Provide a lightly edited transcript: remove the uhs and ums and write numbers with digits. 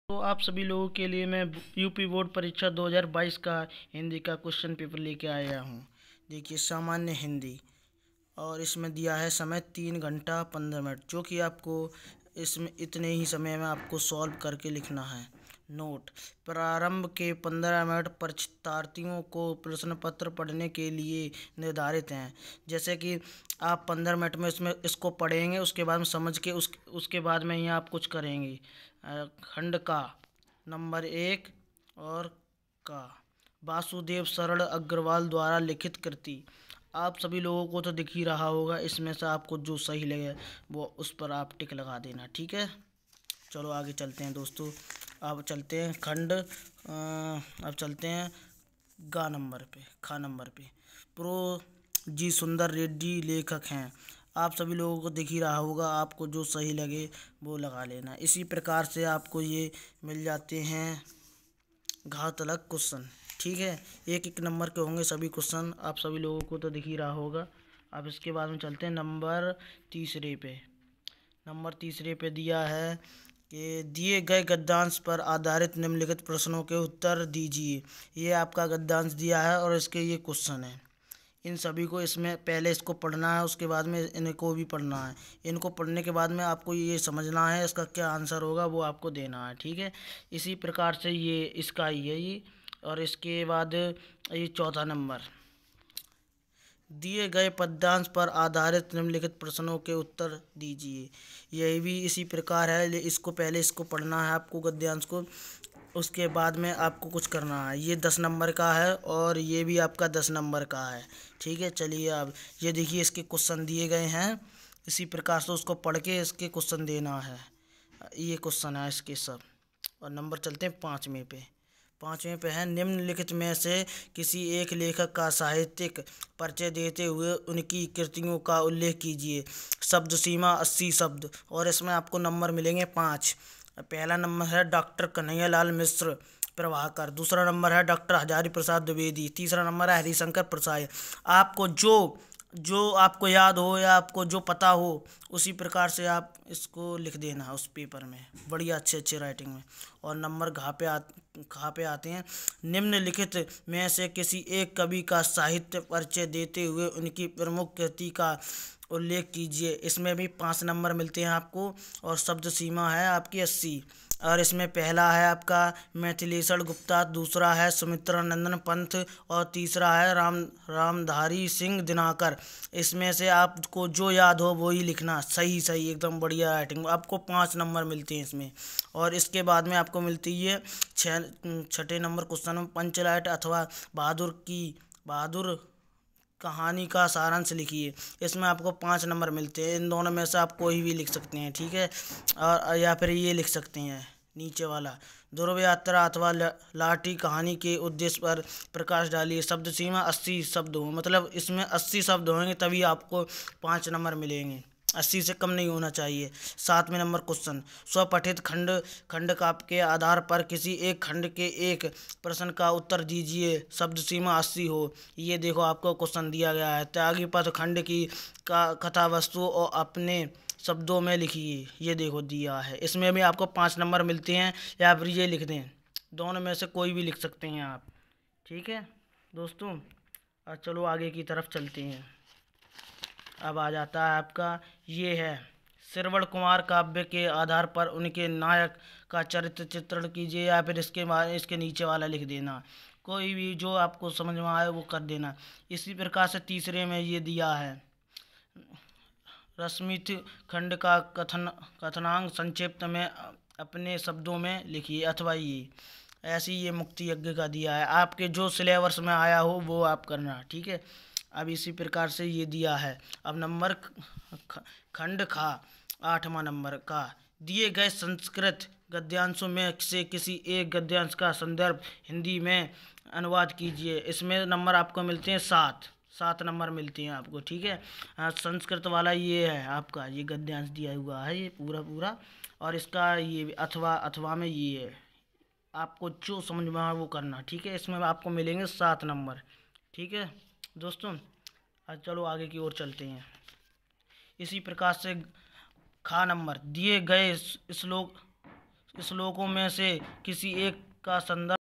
तो आप सभी लोगों के लिए मैं यूपी बोर्ड परीक्षा 2022 का हिंदी का क्वेश्चन पेपर लेके आया हूँ। देखिए, सामान्य हिंदी, और इसमें दिया है समय 3 घंटा 15 मिनट, जो कि आपको इसमें इतने ही समय में आपको सॉल्व करके लिखना है। नोट: प्रारंभ के 15 मिनट परीक्षार्थियों को प्रश्न पत्र पढ़ने के लिए निर्धारित हैं। जैसे कि आप 15 मिनट में इसको पढ़ेंगे, उसके बाद में समझ के उसके बाद में ही आप कुछ करेंगे। खंड का नंबर 1 और का वासुदेव शरण अग्रवाल द्वारा लिखित कृति। आप सभी लोगों को तो दिख ही रहा होगा, इसमें से आपको जो सही लगे वो उस पर आप टिक लगा देना, ठीक है। चलो आगे चलते हैं दोस्तों। अब चलते हैं अब चलते हैं खा नंबर पे। प्रो जी सुंदर रेड्डी लेखक हैं। आप सभी लोगों को दिख ही रहा होगा, आपको जो सही लगे वो लगा लेना। इसी प्रकार से आपको ये मिल जाते हैं घातलक क्वेश्चन, ठीक है। एक एक नंबर के होंगे सभी क्वेश्चन, आप सभी लोगों को तो दिख ही रहा होगा। अब इसके बाद में चलते हैं नंबर तीसरे पे दिया है कि दिए गए गद्यांश पर आधारित निम्नलिखित प्रश्नों के उत्तर दीजिए। ये आपका गद्यांश दिया है और इसके ये क्वेश्चन है। इन सभी को इसमें पहले इसको पढ़ना है, उसके बाद में इनको भी पढ़ना है। इनको पढ़ने के बाद में आपको ये समझना है इसका क्या आंसर होगा, वो आपको देना है, ठीक है। इसी प्रकार से ये इसका ही है ये। और इसके बाद ये चौथा नंबर, दिए गए पद्यांश पर आधारित निम्नलिखित प्रश्नों के उत्तर दीजिए। यही भी इसी प्रकार है। इसको पढ़ना है आपको गद्यांश को, उसके बाद में आपको कुछ करना है। ये 10 नंबर का है और ये भी आपका 10 नंबर का है, ठीक है। चलिए, अब ये देखिए इसके क्वेश्चन दिए गए हैं। इसी प्रकार से उसको पढ़ के इसके क्वेश्चन देना है। ये क्वेश्चन है इसके सब। और नंबर चलते हैं पाँचवें पे है, निम्नलिखित में से किसी एक लेखक का साहित्यिक परिचय देते हुए उनकी कृतियों का उल्लेख कीजिए। शब्द सीमा 80 शब्द, और इसमें आपको नंबर मिलेंगे 5। पहला नंबर है डॉक्टर कन्हैयालाल मिश्र प्रभाकर, दूसरा नंबर है डॉक्टर हजारी प्रसाद द्विवेदी, तीसरा नंबर है हरिशंकर प्रसाद। आपको जो आपको याद हो या आपको जो पता हो उसी प्रकार से आप इसको लिख देना उस पेपर में, बढ़िया अच्छे राइटिंग में। और नंबर घा पे आते हैं, निम्नलिखित में से किसी एक कवि का साहित्य परिचय देते हुए उनकी प्रमुख कृति का उल्लेख कीजिए। इसमें भी 5 नंबर मिलते हैं आपको, और शब्द सीमा है आपकी 80। और इसमें पहला है आपका मिथिलेश गुप्ता, दूसरा है सुमित्रानंदन पंत, और तीसरा है रामधारी सिंह दिनाकर। इसमें से आपको जो याद हो वो ही लिखना, सही एकदम बढ़िया राइटिंग। आपको 5 नंबर मिलते हैं इसमें। और इसके बाद में आपको मिलती है छठे नंबर क्वेश्चन में पंचलाइट अथवा बहादुर कहानी का सारांश लिखिए। इसमें आपको 5 नंबर मिलते हैं। इन दोनों में से आप कोई भी लिख सकते हैं, ठीक है। और या फिर ये लिख सकते हैं नीचे वाला, ध्रुव यात्रा अथवा लाठी कहानी के उद्देश्य पर प्रकाश डालिए। शब्द सीमा 80 शब्द हो, मतलब इसमें 80 शब्द होंगे तभी आपको 5 नंबर मिलेंगे, 80 से कम नहीं होना चाहिए। 7वें नंबर क्वेश्चन, स्वपठित खंड काव्य के आधार पर किसी एक खंड के एक प्रश्न का उत्तर दीजिए। शब्द सीमा 80 हो। ये देखो आपको क्वेश्चन दिया गया है, त्यागी पथ खंड की कथा वस्तु और अपने शब्दों में लिखिए। ये देखो दिया है, इसमें भी आपको 5 नंबर मिलते हैं, या फिर ये लिख दें, दोनों में से कोई भी लिख सकते हैं आप, ठीक है दोस्तों। और चलो आगे की तरफ चलते हैं। अब आ जाता है आपका, ये है श्रवण कुमार काव्य के आधार पर उनके नायक का चरित्र चित्रण कीजिए। या फिर इसके नीचे वाला लिख देना, कोई भी जो आपको समझ में आए वो कर देना। इसी प्रकार से तीसरे में ये दिया है, रश्मित खंड का कथनांक संक्षिप्त में अपने शब्दों में लिखिए। अथवा ये मुक्ति यज्ञ का दिया है, आपके जो सिलेबस में आया हो वो आप करना, ठीक है। अब इसी प्रकार से ये दिया है। अब नंबर खंड खा 8वां नंबर का, दिए गए संस्कृत गद्यांशों में से किसी एक गद्यांश का संदर्भ हिंदी में अनुवाद कीजिए। इसमें नंबर आपको मिलते हैं 7 नंबर मिलते हैं आपको, ठीक है। संस्कृत वाला ये है आपका, ये गद्यांश दिया हुआ है ये पूरा। और इसका ये अथवा में ये है, आपको जो समझ में आए वो करना, ठीक है। इसमें आपको मिलेंगे 7 नंबर, ठीक है दोस्तों। आज चलो आगे की ओर चलते हैं। इसी प्रकार से खा नंबर, दिए गए श्लोकों में से किसी एक का संदर्भ